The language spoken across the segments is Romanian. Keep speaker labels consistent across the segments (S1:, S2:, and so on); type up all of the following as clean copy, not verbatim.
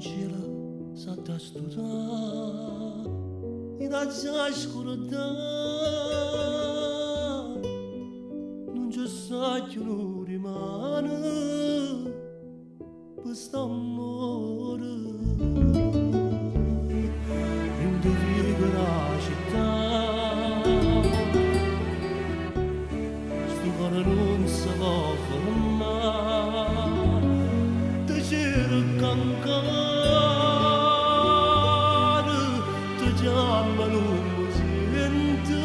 S1: cielo sa da studiare e da già scuro non c'è sa che non rimane per sta amore in te vive la città sto cuore non si può fermare te cerca ancora te chiama non mi sente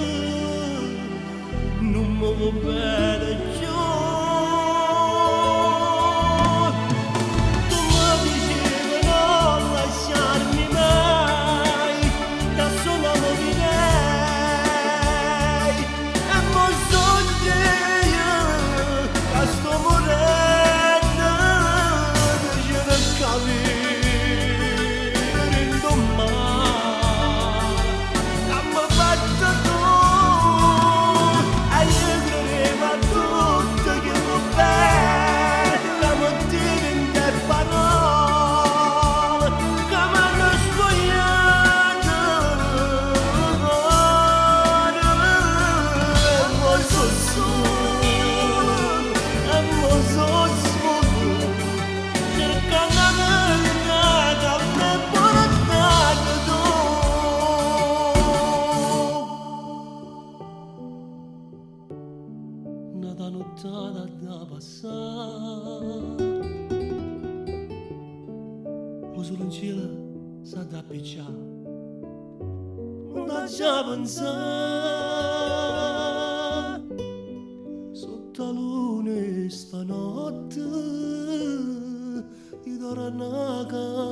S1: non mi va bene più. Tu mi dicevi non lasciarmi mai, da sola morirei e mo sogno io che sto morendo e ce ne capire in domani che mi faccio tu e io credevo a tutto che va bene la mattina in te parole che mi hanno sbagliato e mo so solo e mo so solo cercando la verità che mi hai portato tu. Una nottata da passare lo solo in cielo sa da picciare non da già pensare sotto la luna stanotte io dormo a casa